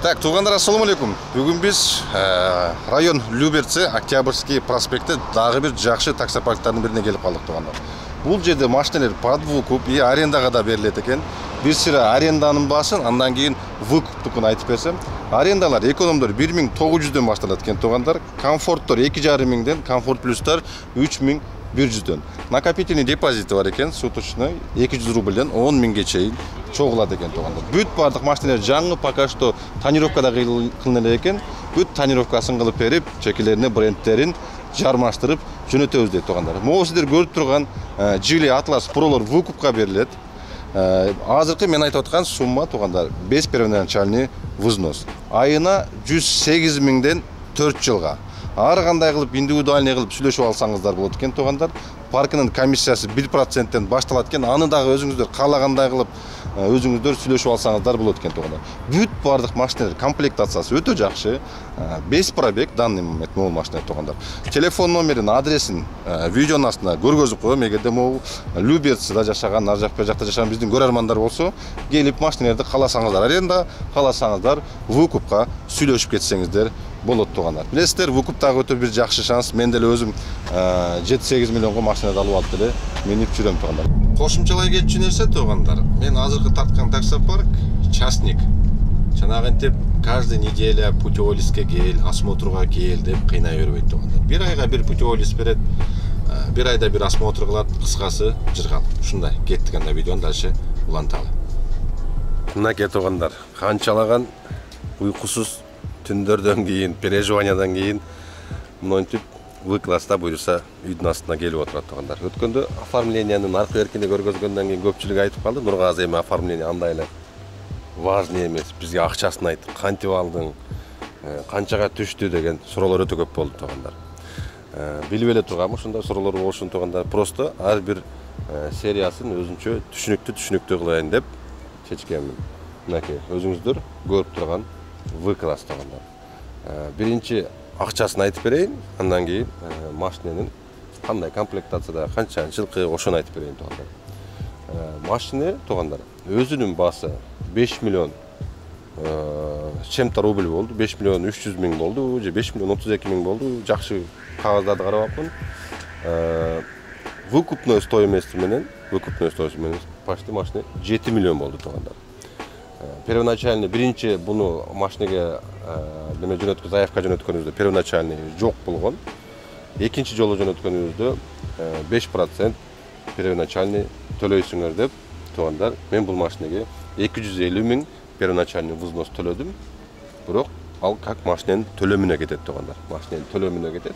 Так, туғандар, ассаламу алейкум. Бүгін біз район Люберцы, Октябрьский проспекті дағы бір жақшы таксопарктардың біріне келіп қалдық туғандар. Бұл жерде машиналар под выкуп и арендаға да беріледі екен. Bir sıra arendanın basın, andan кейін выкуптыкын айтып берсем. Арендалар экономдор 1900'ден башталат екен туғандар. Комфорттор 2500'ден, комфорт плюстар 3100'ден. Накопительный депозиті бар екен, суточный 200 рубльден 10.000-ге чейін чоғылады екен туғандар. Бүт бардық машиналар жаңы пока что тонировкада қылынады екен. Бүт тонировкасын қылып беріп, чекелеріне брендтерін жармаштырып жөнөтөбүз дейт туғандар. Могу сіздер көріп тұрған Geely Atlas Pro'лар выкупқа беріледі. Азыркы мен айтып отқан сумма туғандар 5 первоначальный взнос. Айына 108.000-ден 4 жылға. Ары қандай қылып индивидуальный қылып сүйлөшүп алсаңыздар болот екен туғандар. Паркының комиссиясы 1%-тен башталат екен. Аны дагы өзүңүздөр каалагандай кылып өзүңүздөр сүйлөшүп алсаңыздар болот екен туғандар. Бүт бардык машиналар комплектациясы өтө жакшы. 5 пробег данный момент могул машина туғандар. Телефон номерин, адресин видеонун астына көргөзүп коем. Эгерде могул Люберцада жашаган, ар жакпа жакта жашаган биздин көрөрмандар болсо, келип машиналарды кааласаңыздар аренда, кааласаңыздар выкупка сүйлөшүп кетсеңиздер болот туғандар. Билесиздер, выкуптагы өтө бир жакшы шанс. Мен деле өзүм 7-8 миллионго машинада алып алып деле менип жүрөм туғандар. Кошумчалай кетчү нерсе туғандар. Мен азыркы тарткан таксопарк частник. Жанагынтип каждый неделя путеводительге кел, осмотрга кел деп кыйнай бербейт туғандар. Бир айга бир путеводитель берет, бир айда бир осмотр кылат, кыскасы жыргал. Ушундай кеттик анда видеону дальше уланталы. Мынакей туғандар, канчалаган уйкусуз түндөрдөн кийин, переживаниядан кийин монтип В-класста буюрса үйдүн астына келип отурат туғандар. Өткөндө оформлениянын аркы эркине көргөзгөндөн кийин көпчүлүк айтып калды, Нургазы эми оформление андай эле важный эмес, бизге акчасын айтып, кантип алдың, канчага түштү деген суроолор өтө көп болду туғандар. Билип эле тургам, ушундай суроолор болушун туғандар. Просто ар бир сериясын өзүнчө түшүнүктүү кылайын деп чечкенмин. Мынакей өзүңүздөр көрүп турган В-класс туғандар. Биринчи акчасын айтып берейин, андан кийин машиненин кандай комплектацияда, канча жылкы ошону айтып берейин туғандар. Машина туғандар өзүнүн баасы 5 миллион чем-то рубль болду, 5 миллион 300 миң болду, же 5 миллион 32 миң болду. Жакшы кагаздарды карап апмын. Выкупной стоимости менен почти машина 7 миллион болду туғандар. Первоначальный биринчи буну машинеге неме жөнөткөн, заявка жөнөткөнүбүздө первоначальный жок болгон. Экинчи жолу жөнөткөнүбүздө 5% первоначальный төлөйсүңөр деп туғандар. Мен бул машинеге 250 миң первоначальный взнос төлөдүм. Бирок ал как машиненин төлөмүнө кетет туғандар. Машиненин төлөмүнө кетет.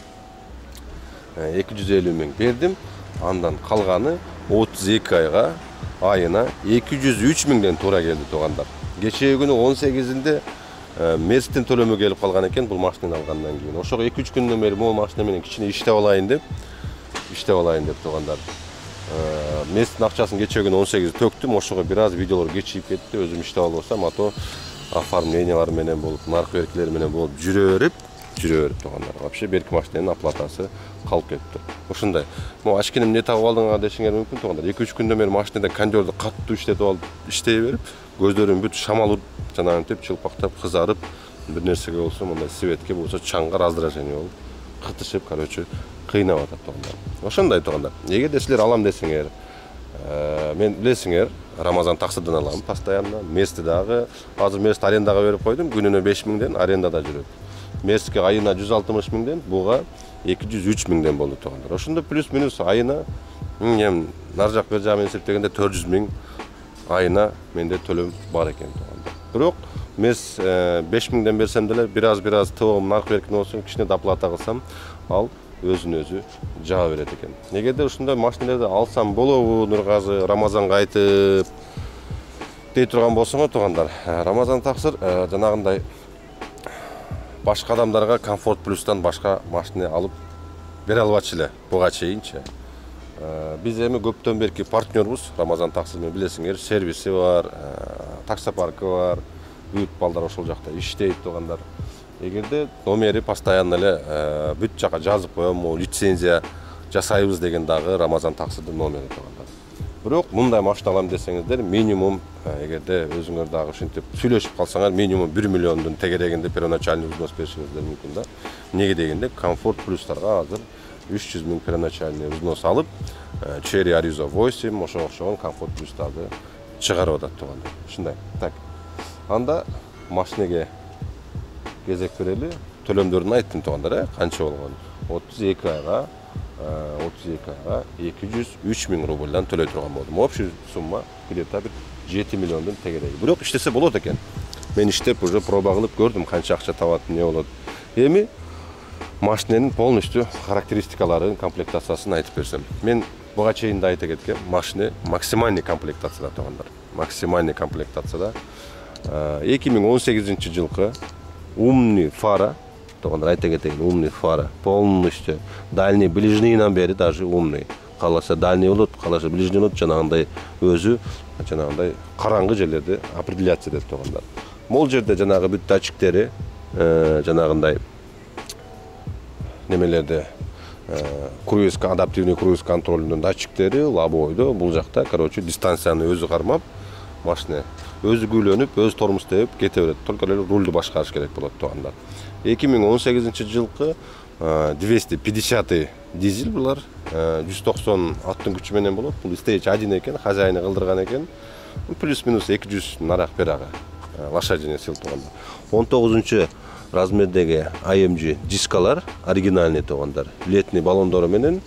250 миң бердим. Андан калганы 32 айга айына 203 миңден туура келди туғандар. Кечеги күнү 18-inde Мерстин төлөмү келип калган экен бул машинаны алгандан кийин. Ошого 2-3 күндөн бери могул машина менен кичине иштеп алайын деп туғандар. Мерстин акчасын кечеги күнү 18 төктүм, ошого бир аз видеолор кечип кетти. Өзүм иштеп алып болсам, ато оформлениялар менен болуп, наркы эркилер менен болуп жүрө берип туғандар. Вообще берки машинанын оплатасы калып кетти. Ушундай. Могу ачкене эмне табып алдыңар дешиңер мүмкүн туғандар. 2-3 күндөн бери машинада кондёрду каттуу иштетип алып, иштей берип, көздөрүм бүт шамал уруп, жанагынтип чылпактап, кызарып, бир нерсеге болсо, мындай светке болсо чаңга раздражение болуп, кытышып, короче, кыйнап атат туғандар. Ошондой туғандар. Эгерде силер алам десеңер, мен билесиңер, Рамазан таксыдан алам постоянно. Мести дагы, азыр мест арендага берип койдум, күнүнө 5 миңден арендада жүрөт. Меске айына 160 миңден, буга 203 миңден болду туғандар. Ошондо плюс-минус айына нар жак бер жагын эсептегенде 400 миң айына менде төлөм бар экен туғандар. Бирок мес 5 миңден берсем деле бир аз тыбым наркы беркин болсун, кичине доплата кылсам, ал өзүн өзү жаба берет экен. Эгерде ушундай машиналарды алсам болобу, Нургазы Рамазанга айтып дей турган болсоңор туғандар. Рамазан таксыр жанагындай башка адамдарга комфорт плюстан башка машина алып бере албачу эле буга чейинчи. Биз эми көптөн берки партнербуз. Рамазан таксыр менен билесиңер, сервиси бар, таксопаркы бар. Бүт балдар ошол жакта иштейт туғандар. Эгерде номери постоянно эле бүт жака жазып коем, лицензия жасайбыз деген дагы Рамазан таксырдын номери туғандар. Бирок мындай машина алам десеңиздер, минимум эгерде өзүңөр дагы ушинтип сүйлөшүп калсаңар, минимум 1 миллиондун тегерегинде первоначальный взнос беришиңиздер мүмкүн да. Неге дегенде, комфорт плюстарга азыр 300 000 первоначальный взнос алып, Cherry Arizo 8 ошого окшогон комфорт плюстарды чыгарып атат туганда. Ушундай. Так. Анда машинеге кезек берели. Төлөмдөрүн айттым тугандар, канча болгон? 32 айга 203 000 рубльдан төлөй турган болдум. Общий сумма где-то 7 миллиондун тегереги. Бирок иштесе болот экен. Мен иштеп уже проба кылып көрдүм канча акча табат, эмне болот. Эми машиненин полностью характеристикаларын, комплектациясын айтып берсем. Мен буга чейин да айта кеткем, машина максимальный комплектацияда тугандар. Максимальный комплектацияда 2018 жылкы умный фара тугандар, айта кетейин, умный фара полностью дальний ближнийдан бери даже умный. Каласа дальний болот, каласа ближний болот, жанагындай өзү жанагындай караңгы жерлерди определяться этет тугандар. Могул жерде жанагы бүт датчиктери жанагындай немелерде адаптивный круиз контролунун датчиктери лобойдо, бул жакта, короче, дистанцияны өзү кармап, машина өзү күйлөнүп, өзү тормоз терип кете берет. Только эле рульду башкарыш керек болот тугандар. 2018 жылкы 250 дизель булар, 190 аттын күчү менен болот. Бул Stage 1 экен, хозяйны кылдырган экен. Плюс-минус 200 нарак берага лошадиный сил тугандар. 19 размердеги AMG дискалар оригинальный тугандар. Летний баллондору менен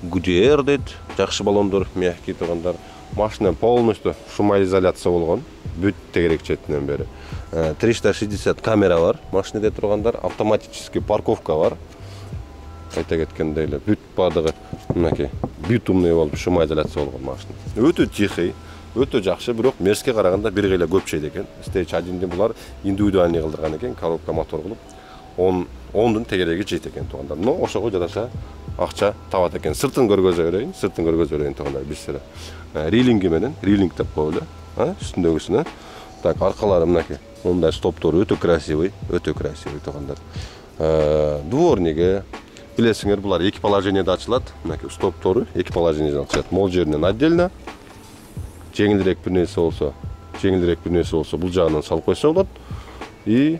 Goodyear дейт, жакшы баллондор, мягкий тугандар. Машина полностью шумоизоляция болгон, бүт тегерек четинен бери. 360 камера бар, машинеде тургандар, автоматический парковка бар. Айта кеткендей эле, бүт бардыгы мынакей битумный болуп шумоизоляция болгон машина. Өтө тихий, өтө жакшы, бирок Мерске караганда бир гыйла көп чейди экен. Stage 1-дин булар индивидуальный кылдырган экен, коробка мотор кылып, 10дун тегереги жейт экен тугандар. Но ошого жараша акча табат экен. Сыртын көргөзө берейин тугандар бизлер. Рилинги менен, рилинг деп коелу, үстүндөгүсүнө. Так, аркалары мынакей. Мындай стоптору өтө красивый тугандар. Дворниги билесиңер, булар эки положенияда ачылат. Мынакей стоптору эки положенияда ачылат. Мол жеринен отдельно. Жеңилирээк бир нерсе болсо, бул жагынан салып койсо болот. И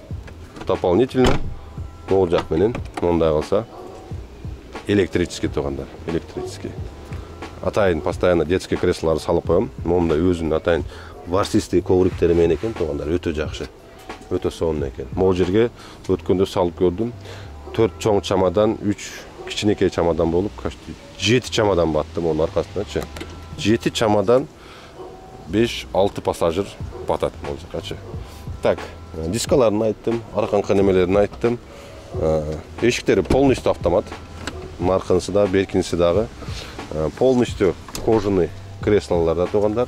дополнительно могул жак менен мондай кылса электрический тугандар, электрический. Атайын постоянно детский креслолорду салып коем. Мондай өзүнүн атайын ворсистый ковриктери менен экен тугандар, өтө жакшы. Өтө сонун экен. Могул жерге өткөндө салып көрдүм. 4 чоң чамадан, 3 кичинекей чамадан болуп, 7 чамадан баттым онун аркасындачы. 7 чамадан 5-6 пассажир батат могул жакачы. Так, дискаларын айттым, арканкы немелерин айттым. Эшиктери полностью автомат. Марканысы да, беркинisi дагы. Полностью кожаный креслолордо тугандар.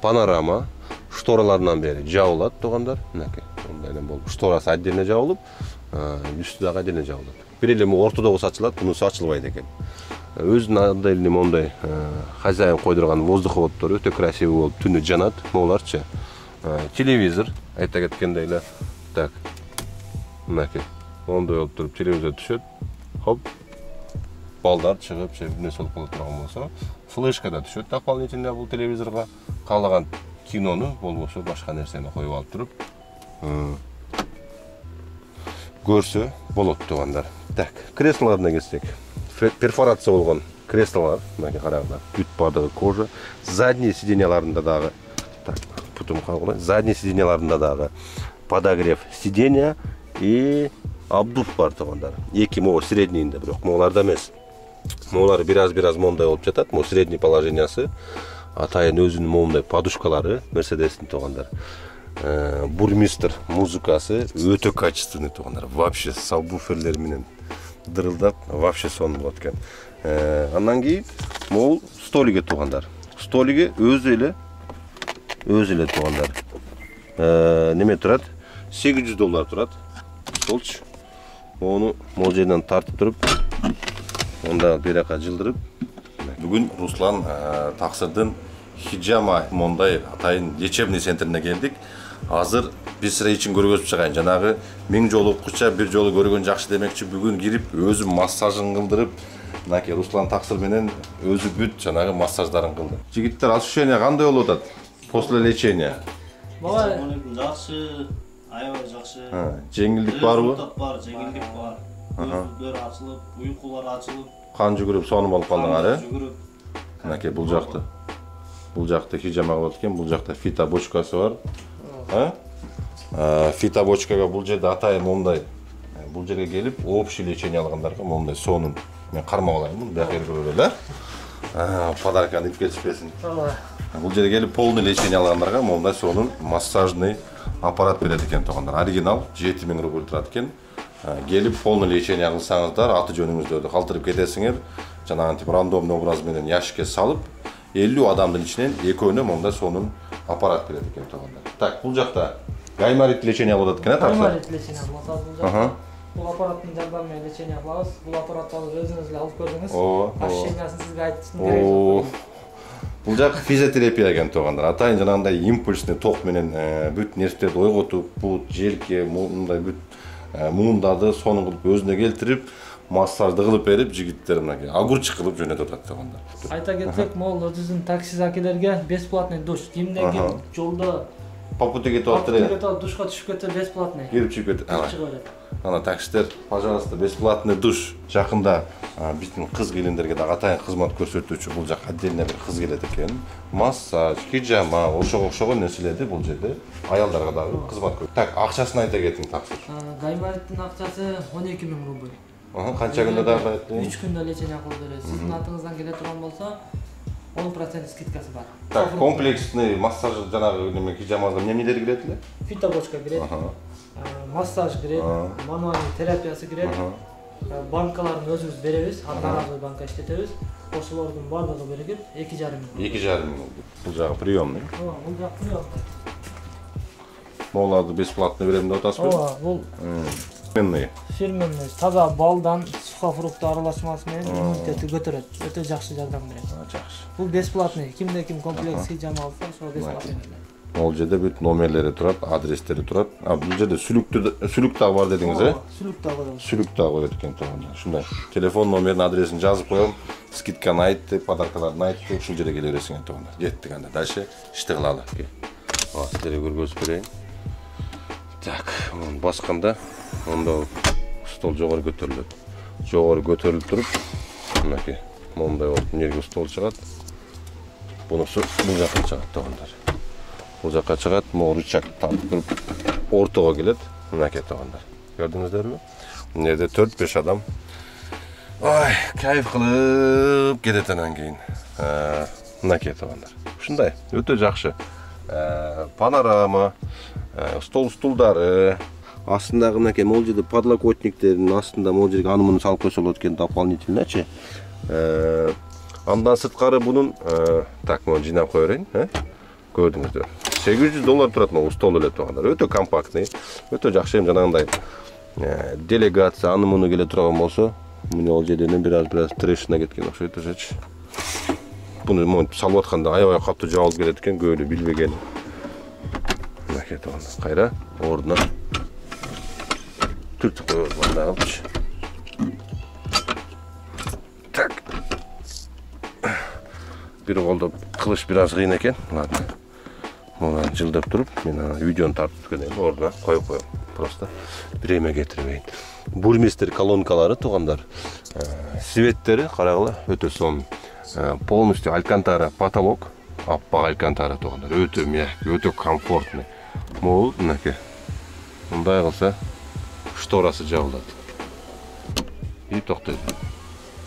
Панорама, штораларынан бери жабылат тугандар. Мынакей, мындай эле болуп, шторасы отдельно жабылып, үстү дагы отдельно жабылат. Бир эле ортодогусу ачылат, бунусу ачылбайт экен. Өзүнүн отдельный мондай хозяин койдурган воздуховоддору өтө красивый болуп түнү жанат, могуларчы. Телевизор, айта кеткендей эле. Так. Мынакей, ондой болуп туруп телевизор түшөт. Хоп. Балдар чыгып, бир нерсе болуп кала турган болсо, флешка да түшөт дополнительно бул телевизорго. Каалаган кинону, болбосо башка нерсени коюп алып туруп көрсө болот тугандар. Так, креслолордуна келсек. Перфорация болгон креслолор, мынакей караңыздар, бүт бардыгы кожа. Задний сиденьяларында дагы, так, путум калган. Задний сиденьяларында дагы подогрев сиденья и обдув бар тугандар. Эки могу среднийинде, бирок могуларда эмес. Могулар бир-аз мондай болуп жатат. Могу средний положениясы. Атайын өзүнүн мондай подушкалары, Мерседестин тугандар. Бурмистр музыкасы өтө качественный тугандар. Вообще сабвуферлер менен дырылдап, вообще сонун болот экен. Андан кийин могул столиги тугандар. Столиги өзү эле тугандар. Неме турат? $800 турат. Столч. Ону могул жерден тартып туруп, онда берака жылдырып. Бүгүн Руслан Таксырдын Хиджама мондай атайын лечебный центрине келдик. Азыр биз сире ичин көргөзүп чыгайын. Жанагы 1000 жолу куча бир жолу көргөн жакшы демекчи, бүгүн кирип өзүм массажын кылдырып, мынакей Руслан Таксыр менен өзү бүт жанагы массаждарын кылды. Жигиттер, ощущение кандай болуп атат после лечения? Бала жакшы, аябай жакшы. Жеңилдик барбы? Бар, жеңилдик бар. Көздөр ачылып, уйкулар ачылып, Кан жүгүрүп сонун болуп калдыңар, жүгүрүп. Мынакей бул жакта. Бул жакта хижама кылат экен, бул жакта фитобочкасы бар. Фитобочкага бул жерде атайын мондай. Бул жерге келип, общий лечение алгандарга мондай сонун. Мен кармап алайын муну, бияка көргөлө эле. Подарканы ип кетишпесин. Бул жерге келип полный лечение алгандарга мондай сонун массажный аппарат берет экен туугандар. Оригинал 7000 рубль турат экен. Келип полный лечение кылсаңыздар, аты жөнүңүздөрдү калтырып кетесиңер. Жанагынтип рандомный образ менен ящикке салып, 50 адамдын ичинен экөөнө мондай сонун аппарат берет экен туугандар. Так, бул жакта гайморит лечение кылып атат экен, так? Гайморит лечение кылып атат бул жакта. Бул аппараттын жардамы менен лечение кылабыз. Бул аппаратты өзүңүз эле алып көрдүңүз. Ощущениясын сизге айттым керек жок. Бул жак физиотерапия экен туугандар. Атайын жанагындай импульсный ток менен бүт нервтерди ойготуп, бут, желке, мындай бүт муундарды сонун кылып өзүнө келтирип, массажды кылып берип, жигиттер мынакей огурчик кылып жөнөтүп атат туугандар. Айта кетсек, могул өзүбүздүн таксизакилерге бесплатный душ. Кимде ким жолдо по пути кетип атыр. Душка түшүп кетсе бесплатный. Кирип чыгып кетет. Ана таксистер, пожалуйста, бесплатный душ. Жакында биздин кыз келиндерге да атайын кызмат көрсөтүүчү бул жак отдельно бир кыз келет экен. Массаж, хижама, ошого окшогон нерселерди бул жерде аялдарга дагы кызмат көрсөтөт. Так, акчасын айта кетиң таксир. Гаймориттин акчасы 12000 рубль. Канча күндө дагы 3 күндө лечение кылып берет. Сиздин атыңыздан келе турган болсо 10% скидкасы бар. Так, комплексный массаж жанагы неме хижамага эмнелер кирет эле? Фитобочка кирет. Массаж кирет, мануальный терапиясы кирет. Банкаларын өзүбүз беребиз, одноразовый банка иштетебиз. Ошолордун баардыгы биригип 2,5 миң. 2,5 миң. Бул жагы приемный. Бул жак приемный. Могуларды бесплатно берем деп атасызбы? Бул фирменный. Фирменный таза балдан сухофрукт аралашмасы менен иммунитетти көтөрөт. Өтө жакшы жардам берет. Жакшы. Бул бесплатный. Кимде ким комплекс хижама алса, ошо бесплатный. Ол жерде бүт номерлери турат, адрестери турат. Бул жерде сүлүк дагы бар дедиңиз, Сүлүк дагы. Сүлүк дагы койот экен туугандар. Ушундай. Телефон номерин, адресин жазып коем. Скидканы айтты, подаркаларды айтты. Ушул жерге келе бересиңер туугандар. Жеттик анда. Дальше ишти кылалы. Силерге көргөзүп берейин. Так, муну басканда монда стол жогору көтөрүлөт. Жогору көтөрүлүп туруп, мынакей мондай болуп жерге стол чыгат. Бунусу бул жакка чыгат туугандар. Бул жакка чыгат, могу рычаг тартып туруп ортого келет. Мынакей туугандар. Көрдүңүздөрбү? Мына жерде 4-5 адам ой, кайф кылып кетет анан кийин. Мынакей туугандар. Ушундай, өтө жакшы. Панорама, столдары, астындагы мынакей могул жерде подлокотниктердин астында могул жерге аны муну салып койсо болот экен дополнительночи. Андан сырткары бунун так муну жыйнап кое берейин, көрдүңүздөр. $800 турат могу стол эле туугандар. Өтө компактный, өтө жакшы. Эми жанагындай делегация аны муну келе турган болсо, мына ол жерден бир аз трешина кеткен окшойт ошочу. Буну монтип салып атканда аябай катуу жабылып келет экен, көбүнө билбеген. Мынакей туугандар, кайра ордуна түртүп коебуз мындагычы. Так. Бир колдо кылыш бир аз кыйын экен. Ладно. Муну жылдап туруп, мен видеону тартып кетейин, ордуна коюп коем. Просто биреме кетирбейин. Бурмистер колонкалары туугандар. Светтери карагыла өтө сонун. Полностью алькантара потолок, аппак алькантара туугандар. Өтө мягкий, өтө комфортный. Могул мынакей. Мындай кылса шторасы жабылат. И токтойт.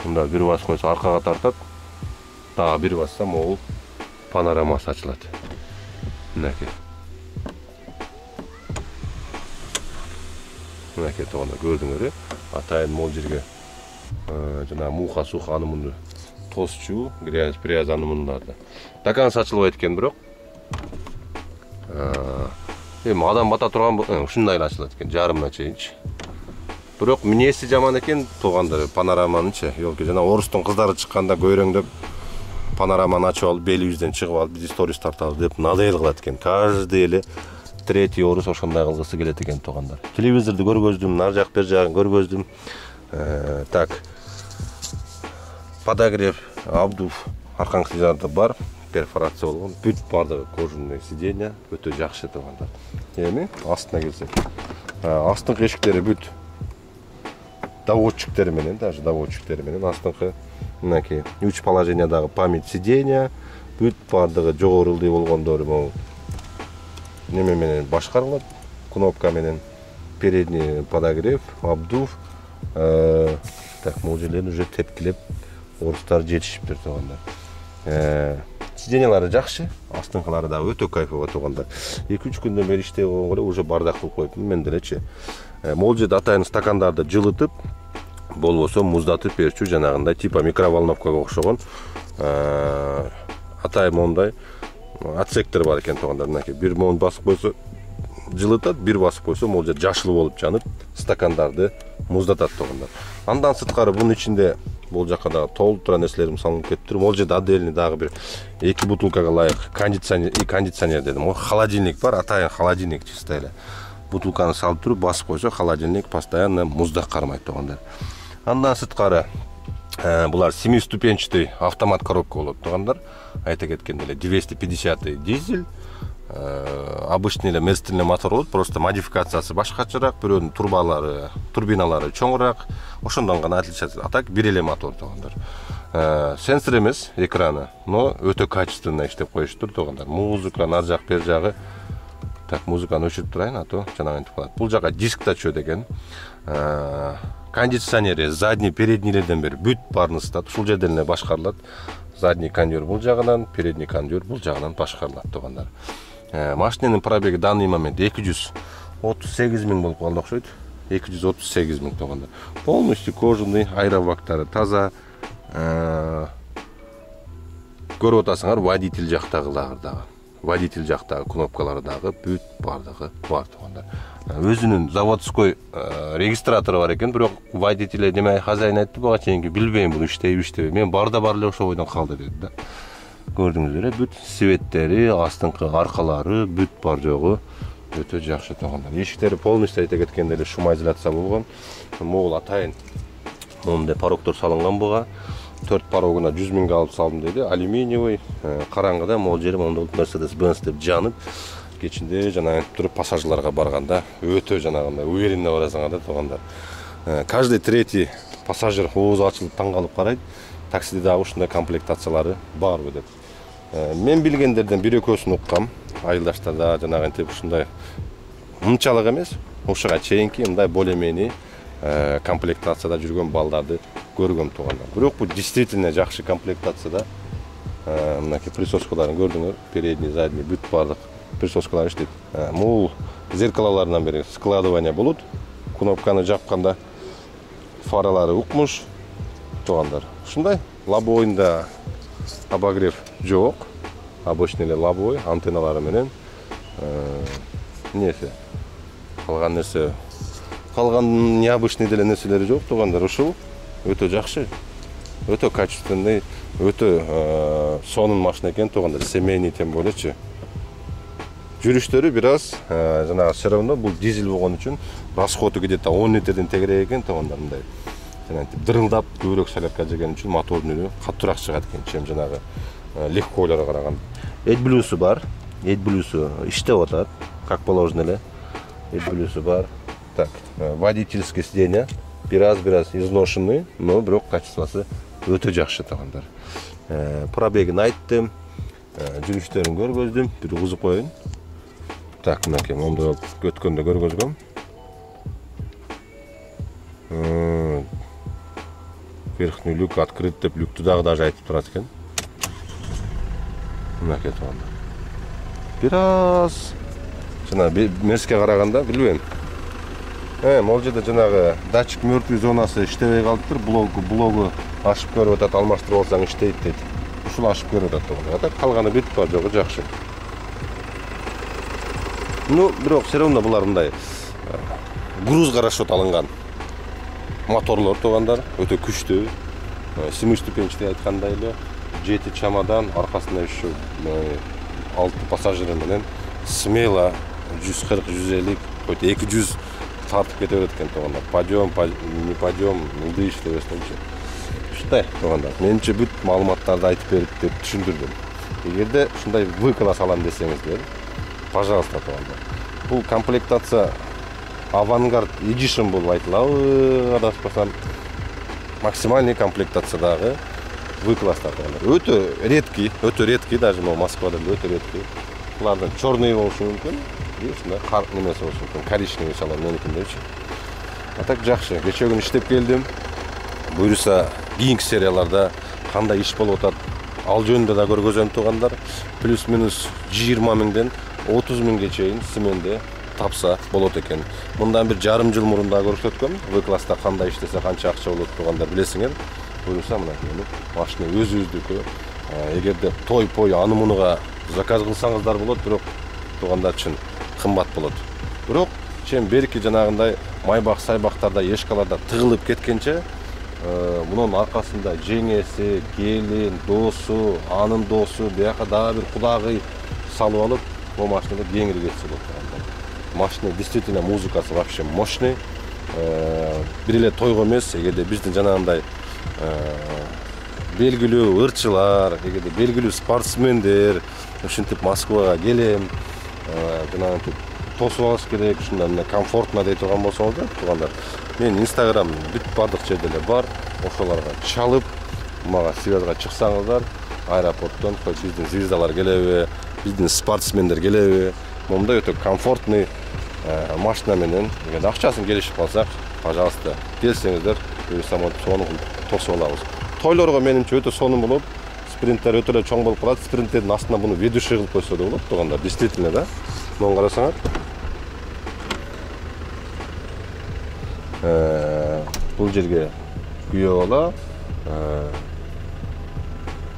Мында бир бас койсо аркага тартат. Дагы бир басса могул панорамасы ачылат. Мынакей. Мынакей туугандар, көрдүңөр, атайын могул жерге жана муха-суха аны муну тосчу, грязь аны мундарды. Такан сачылбайт экен бирок. Эми адам бата турган ушундай ачылат экен, жарымына чейинчи. Бирок минеси жаман экен туугандар, панораманычы. Ёлки жана орустун кыздары чыкканда көйрөңдөп панораманы ачып алып, белибизден чыгып алып, биз сторис тартабыз деп надел кылат экен. Каждый эле третий орус ошондой кылгысы келет экен туугандар. Телевизорду көргөздүм, нар жак бер жагын көргөздүм. Так. подогрев, обдув арқаңқыларды бар, перфорация болгон, бүт бардыгы кожаный сиденья өтө жакшы туугандар. Эми астына келсек, астыңкы эшиктери бүт доводчиктери менен, даже доводчиктери менен астыңкы мынакей 3 положениядагы память сиденья, бүт бардыгы жогорулдуу болгондору могу неме менен башкарылат, кнопка менен. Передний подогрев, обдув. Так, могу жерлерин уже тепкилеп, орустар жетишиптир туугандар. Сиденьялары жакшы, астыңкылары да өтө кайфовый туугандар. 2-3 күндөн бери иштеп койгон эле уже бардак кылып коюптмун мен делечи. Могул жерде атайын стакандарды жылытып, болбосо муздатып берчү, жанагындай типа микроволновкага окшогон. Атайын мондай отсектор бар экен туугандар. Мынакей бир мон басып койсо жылытат, бир басып койсо могул жер жашыл болуп жанып, стакандарды муздатат туугандар. Андан сырткары бунун ичинде бул жакка дагы толтура нерселерим салынып кетиптир. Могул жерде отдельный дагы бир 2 бутылкага ылайык кондиционер дедим. Холодильник бар, атайын холодильник чисто эле. Бутылканы салып туруп басып койсо холодильник постоянно муздак кармайт туугандар. Андан сырткары булар 7-ступенчатый автомат коробка болот туугандар. Айта кеткенде эле 250 дизель. Обычный эле медленный мотор болот, просто модификациясы башкачараак, бирөөнүн турбиналары чоңураак, ошондон гана отличается. А так бир эле мотор туугандар. Сенсор эмес экраны, но өтө качественно иштеп коюштур туугандар. Музыка нар жак бер жагы. Так, музыканы өчүрүп турайын, а то жанагы антип калат. Бул жака диск да чөө деген. Кондиционери задний, переднийлерден бери бүт баарын ысытат. Ушул жерден эле башкарылат. Задний кондер бул жагынан, передний кондер бул жагынан башкарылат туугандар. Машинанын пробеги данный момент 238 000 болуп калды окшойт. 238 000 туугандар. Полностью кожаный, аэробактары таза. Көрүп атасыңар, водитель жактагылар дагы. Водитель жактагы кнопкалары дагы бүт бардыгы бар туугандар. Өзүнүн заводской регистратору бар экен, бирок водитель неме хозяин айтты, буга чейинки билбейм бул иштейби иштебейби. Мен барда бар эле ошо бойдон калды деди да. Көрдүңүздөр, бүт светтери, астыңкы аркалары бүт бар жогу өтө жакшы туугандар. Эшиктери полностью айта кеткенде эле шумоизоляция болгон. Могул атайын мондай порогдор салынган буга. 4 порогуна 100 000 алып салдым деди. Алюминиевый, караңгыда могул жери мондой Mercedes-Benz деп жанып, кечинде жанагы туруп пассажирларга барганда өтө жанагындай уверенно барасыңар да туугандар. Каждый третий пассажир оозу ачылып таң калып карайт. Таксиде дагы ушундай комплектациялары барбы деп. Мен билгендерден бир экөөсүн уккам. Айылдаштарда жанагы антип ушундай мынчалык эмес, ушуга чейинки мындай более-менее комплектацияда жүргөн балдарды көргөм туугандар. Бирок бул действительно жакшы комплектацияда. Мынакей присоскаларын көрдүңөр, передний, задний бүт бардык присоскалар иштейт. Могул зеркалаларынан бери складывание болот. Кнопканы жапканда фаралары укмуш туугандар. Ушундай лобойунда обогрев жок. Обычный эле лобой, антенналары менен нерсе. Калган необычный деле нерселери жок туугандар. Ушул өтө жакшы. Өтө качественный, өтө сонун машина экен туугандар. Семейный тем болечи. Жүрүштөрү бир аз жанагы все равно бул дизель болгон үчүн расходу где-то 10 литрден тегерек экен туугандар мындай. Жанагы дырылдап көбүрөөк солярка жеген үчүн мотордун үнү каттуураак чыгат экен, чем жанагы легкойлорго караганда. AdBlue'су бар. AdBlue'су иштеп атат, как положено эле. AdBlue'су бар. Так, водительский сиденье бир аз изношенный, но бирок качествосы өтө жакшы туугандар. Пробегин айттым, жүрүштөрүн көргөздүм, бир узуп коеюн. Так, мынакей мондой өткөндө көргөзгөм. Верхний люк открыт деп люкту дагы даже айтып турат экен. Мынакей туугандар. Бир аз жана мерске караганда билбейм. Могул жерде жанагы датчик мертвый зонасы иштебей калыптыр. Блогу ашып көрүп атат, алмаштырып алсаң иштейт дейт. Ушул ашып көрүп атат туугандар. Так калганы бүт бар жогу жакшы. Ну, бирок все равно булар мындай грузга расчет алынган моторлор туугандар, өтө күчтүү. 7-ступенчатый айткандай эле 7 чамадан, аркасында еще 6 пассажиры менен смело 140-150, хоть 200 тартып кете берет экен туугандар. Подъем, не подъем, ылдый иштебестенчи. ушундай туугандар. Менимче бүт маалыматтарды айтып берип деп түшүндүрдүм. Эгерде ушундай В класс алам десеңиздер, пожалуйста туугандар. Бул комплектация Avantgarde Edition болуп айтылабы, адаспасам. Максимальный комплектациядагы В класстар туугандар. Өтө редкий, даже Москвада өтө редкий. Булардын чёрный болушу мүмкүн, ушундай карт немеси болушу мүмкүн, коричневый шалар меникиндечи. А так жакшы. Кече күн иштеп келдим. Буюрса, кийинки серияларда кандай иш болуп атат, ал жөнүндө да көргөзөм туугандар. Плюс-минус 20 миңден 30 миңге чейин сменде тапса болот экен. Мындан бир жарым жыл мурун да көрсөткөм. В класста кандай иштесе канча акча болот туугандар билесиңер. Буюрса мына машина өзүбүздүкү. Эгерде той-пой аны-мунуга заказ кылсаңыздар болот, бирок туугандар үчүн кымбат болот. Бирок чен берки жанагындай майбак сайбактарда, эшкаларда тыгылып кеткенче, мунун аркасында жеңеси, келин, досу, анын досу, бияка дагы бир кудагый салып алып, бул машинада кеңири кетсе болот. Машина действительно музыкасы вообще мощный. Бир эле тойго эмес, эгерде биздин жанагындай белгилүү ырчылар, эгерде белгилүү спортсмендер ушинтип Москвага келем, жанагынтип тосуп алыш керек, ушундай мына комфортно дей турган болсоңуздар, туугандар. Мен Instagram бүт бардык жерде эле бар. Ошолорго чалып, мага связга чыксаңыздар, аэропорттон биздин звездалар келеби, биздин спортсмендер келеби, момундай өтө комфортный машина менен, эгер акчасын келишип калсак, пожалуйста, келсеңиздер, буюрса сону тосуп алабыз. Тойлорго менимче өтө сонун болот. Спринттер өтө эле чоң болуп калат. Спринттердин астына буну ведущий кылып койсо да болот туугандар. Действительно да. Муну карасаңар. Бул жерге күйөө бала,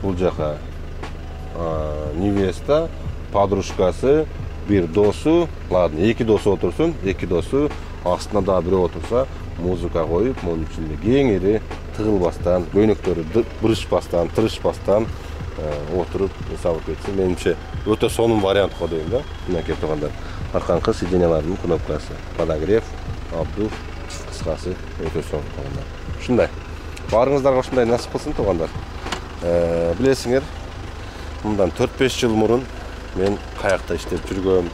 бул жака невеста, подружкасы, бир досу, ладно, эки досу отурсун, эки досу, астына да бирөө отурса, музыка коюп, мунун ичинде кеңири тыгылбастан, көйнөктөрү бырышпастан, тырышпастан отуруп эсабы кетсин. Менимче өтө сонун вариант го дейм да. Мынакей туугандар. Арканкы сиденьялардын кнопкасы, подогрев, обдув, кыскасы өтө сонун туугандар. Ушундай. Барыңыздарга ушундай насип кылсын туугандар. Билесиңер, мындан 4-5 жыл мурун мен каякта иштеп жүргөм.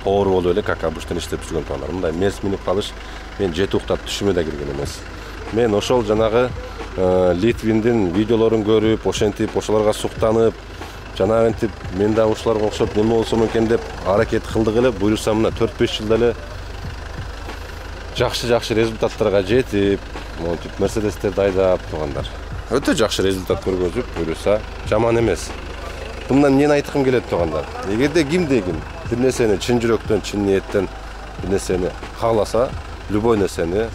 Повар болуп эле как обычно иштеп жүргөн туугандар. Мындай мерс минип калыш мен жети уктап түшүмө да кирген эмес. Мен ошол жанагы Литвиндин видеолорун көрүп, ошентип, ошолорго суктанып, жанагынтип мен да ушуларга окшоп неме болсом экен деп аракет кылдык эле. Буюрса мына 4-5 жылда эле жакшы результаттарга жетип, монтип Мерседестерди айдап туугандар. Өтө жакшы результат көргөзүп, буюрса жаман эмес. Мындан эмнени айткым келет туугандар? Эгерде кимде ким бир нерсени чын жүрөктөн, чын ниеттен бир нерсени кааласа, любой нерсени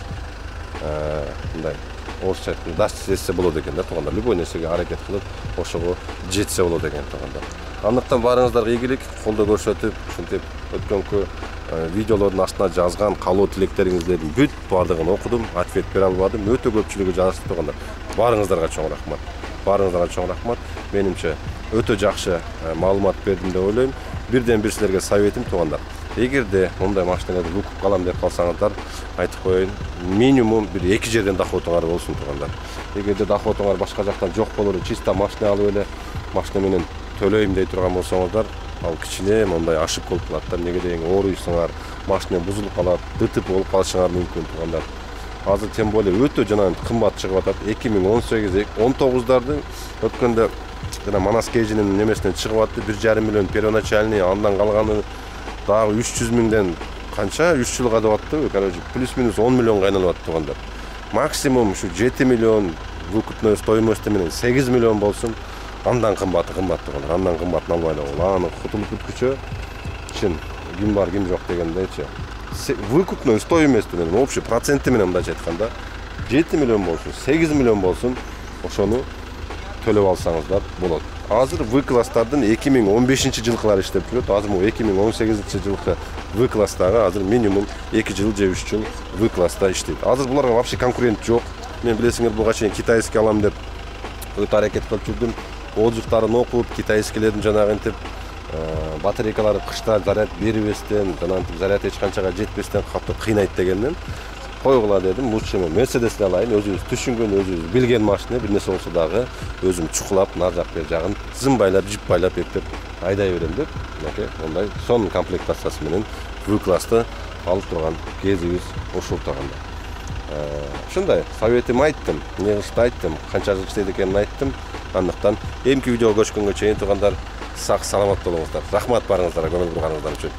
мындай орусча айтканда достичь болот экен да туугандар. Любой нерсеге аракет кылып, ошого жетсе болот экен туугандар. Андыктан баарыңыздарга ийгилик, колдоо көрсөтүп, ушинтип өткөнкү видеолордун астына жазган каалоо тилектериңиздердин бүт бардыгын окудум, ответ бере албадым. Өтө көпчүлүгү жазышты туугандар. Баарыңыздарга чоң рахмат. Баарыңыздарга чоң рахмат. Менимче өтө жакшы маалымат бердим деп ойлойм. Бирден бир силерге советим туугандар. Эгерде мындай машиналарды укуп алам деп калсаңыздар, айтып коеюн, минимум бир 2 жерден доходуңар болсун туугандар. Эгерде доходуңар башка жактан жок болор, чисто машина алып эле машина менен төлөйм дей турган болсоңуздар, ал кичине мындай ошибка болуп калат да. Эмнеге деген ооруйсуңар, машина бузулуп калат, ДТП болуп калышыңар мүмкүн туугандар. Азыр тем более өтө жана кымбат чыгып атат. 2018-19дардын өткөндө жана Манас Кейжинин немесинен чыгып атты, 1,5 миллион первоначальный, андан калганы дагы 300 миңден канча 3 жылга деп атты. Короче, плюс-минус 10 миллионга айналып атты туугандар. Максимум ушу 7 миллион выкупной стоимости менен 8 миллион болсун, андан кымбат туугандар. Андан кымбатын албай эле болот. Аны кутулуп бүткүчө чын ким бар, ким жок дегендечи. Выкупной стоимости менен, общий проценти менен мындайча айтканда 7 миллион болсун, 8 миллион болсун, ошону төлөп алсаңыздар болот. Азыр В класстардын 2015-жылкылар иштеп жүрөт. Азыр бул 2018-жылкы В класстагы азыр минимум 2 жыл же 3 жыл В класста иштейт. Азыр буларга вообще конкурент жок. Мен билесиңер, буга чейин китайский алам деп өтө аракет кылып жүрдүм. Отзывдарын окуп, китайскилердин жанагынтип батарейкалары кышта заряд бербестен, жанагынтип заряд эч канчага жетпестен катты кыйнайт дегенден койгула дедим. Лучше мен Мерседести алайын, өзүбүз түшүнгөн, өзүбүз билген машина, бир нерсе болсо дагы өзүм чукулап, нар жак бер жагын тизим байлап, жип байлап эптеп айдай берем деп. Ондай сонун комплектациясы менен V-классты алып турган кезибиз ушул турганда. Ушундай советим айттым, эмне кылышты айттым, канча жыл иштейт экенин айттым. Андыктан эмки видеого көрүшкөнгө чейин тургандар сак саламат болуңуздар. Рахмат барыңыздарга, көңүл бурганыңыздар үчүн.